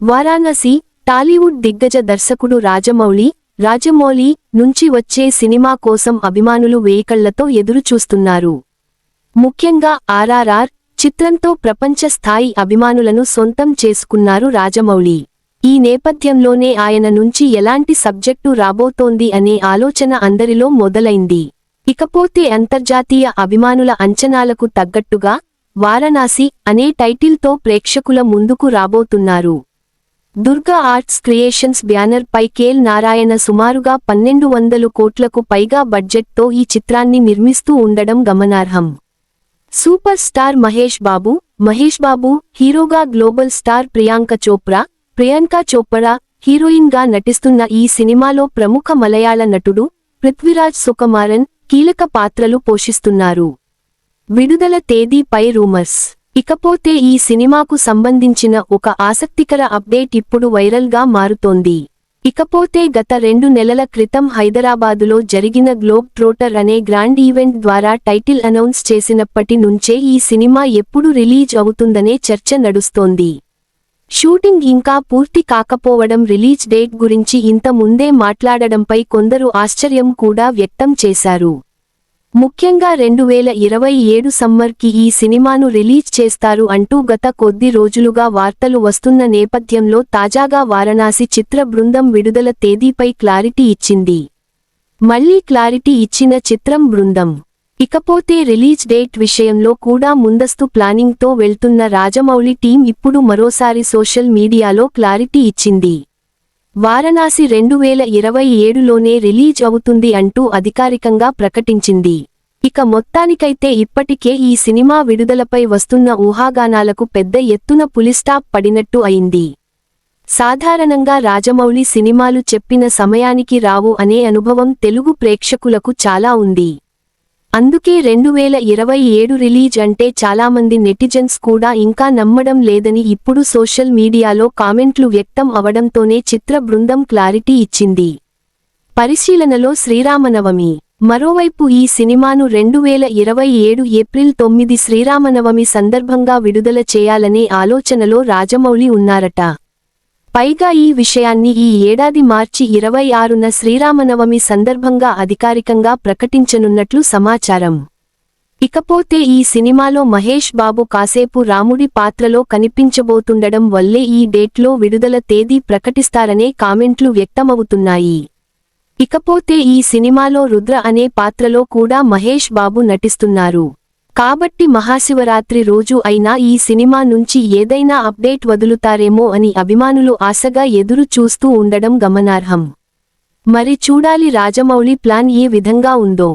వారాణసి టాలీవుడ్ దిగ్గజ దర్శకుడు రాజమౌళి నుంచి వచ్చే సినిమా కోసం అభిమానులు వేయికళ్లతో ఎదురుచూస్తున్నారు. ముఖ్యంగా ఆర్ఆర్ఆర్ చిత్రంతో ప్రపంచ స్థాయి అభిమానులను సొంతం చేసుకున్నారు రాజమౌళి. ఈ నేపథ్యంలోనే ఆయన నుంచి ఎలాంటి సబ్జెక్టు రాబోతోంది అనే ఆలోచన అందరిలో మొదలైంది. ఇకపోతే అంతర్జాతీయ అభిమానుల అంచనాలకు తగ్గట్టుగా వారణాసి అనే టైటిల్తో ప్రేక్షకుల ముందుకు రాబోతున్నారు. దుర్గా ఆర్ట్స్ క్రియేషన్స్ బ్యానర్ పై కేఎల్ నారాయణ సుమారుగా 1200 కోట్లకు పైగా బడ్జెట్తో ఈ చిత్రాన్ని నిర్మిస్తూ ఉండడం గమనార్హం. సూపర్ స్టార్ మహేష్ బాబు హీరోగా గ్లోబల్ స్టార్ ప్రియాంక చోప్రా హీరోయిన్గా నటిస్తున్న ఈ సినిమాలో ప్రముఖ మలయాళ నటుడు పృథ్వీరాజ్ సుకుమారన్ కీలక పాత్రలు పోషిస్తున్నారు. విడుదల తేదీపై రూమర్స్. ఇకపోతే ఈ సినిమాకు సంబంధించిన ఒక ఆసక్తికర అప్డేట్ ఇప్పుడు వైరల్గా మారుతోంది. ఇకపోతే గత 2 నెలల క్రితం హైదరాబాదులో జరిగిన గ్లోబ్ ట్రోటర్ అనే గ్రాండ్ ఈవెంట్ ద్వారా టైటిల్ అనౌన్స్ చేసినప్పటి నుంచే ఈ సినిమా ఎప్పుడు రిలీజ్ అవుతుందనే చర్చ నడుస్తోంది. షూటింగ్ ఇంకా పూర్తి కాకపోవడం, రిలీజ్ డేట్ గురించి ఇంత ముందే మాట్లాడడంపై కొందరు ఆశ్చర్యం కూడా వ్యక్తం చేశారు. ముఖ్యంగా 2027 సమ్మర్కి ఈ సినిమాను రిలీజ్ చేస్తారు అంటూ గత కొద్ది రోజులుగా వార్తలు వస్తున్న నేపథ్యంలో తాజాగా వారణాసి చిత్ర బృందం విడుదల తేదీపై క్లారిటీ ఇచ్చింది. మళ్లీ క్లారిటీ ఇచ్చిన చిత్రం బృందం. ఇకపోతే రిలీజ్ డేట్ విషయంలో కూడా ముందస్తు ప్లానింగ్తో వెళ్తున్న రాజమౌళి టీం ఇప్పుడు మరోసారి సోషల్ మీడియాలో క్లారిటీ ఇచ్చింది. వారణాసి 2027లోనే రిలీజ్ అవుతుంది అంటూ అధికారికంగా ప్రకటించింది. ఇక మొత్తానికైతే ఇప్పటికే ఈ సినిమా విడుదలపై వస్తున్న ఊహాగానాలకు పెద్ద ఎత్తున పులిస్టాప్ పడినట్టు అయింది. సాధారణంగా రాజమౌళి సినిమాలు చెప్పిన సమయానికి రావు అనే అనుభవం తెలుగు ప్రేక్షకులకు చాలా ఉంది. అందుకే 2027 రిలీజ్ అంటే చాలామంది నెటిజన్స్ కూడా ఇంకా నమ్మడం లేదని ఇప్పుడు సోషల్ మీడియాలో కామెంట్లు వ్యక్తం అవడంతోనే చిత్ర బృందం క్లారిటీ ఇచ్చింది. పరిశీలనలో శ్రీరామనవమి. మరోవైపు ఈ సినిమాను 2027 ఏప్రిల్ 9 శ్రీరామనవమి సందర్భంగా విడుదల చేయాలనే ఆలోచనలో రాజమౌళి ఉన్నారట. పైగా ఈ విషయాన్ని ఈ ఏడాది మార్చి 26న శ్రీరామనవమి సందర్భంగా అధికారికంగా ప్రకటించనున్నట్లు సమాచారం. ఇకపోతే ఈ సినిమాలో మహేష్ బాబు కాసేపు రాముడి పాత్రలో కనిపించబోతుండడం వల్లే ఈ డేట్లో విడుదల తేదీ ప్రకటిస్తారనే కామెంట్లు వ్యక్తమవుతున్నాయి. ఇకపోతే ఈ సినిమాలో రుద్ర అనే పాత్రలో కూడా మహేష్ బాబు నటిస్తున్నారు. కాబట్టి మహాశివరాత్రి రోజు అయినా ఈ సినిమా నుంచి ఏదైనా అప్డేట్ వదులుతారేమో అని అభిమానులు ఆశగా ఎదురు చూస్తూ ఉండడం గమనార్హం. మరి చూడాలి రాజమౌళి ప్లాన్ ఏ విధంగా ఉందో.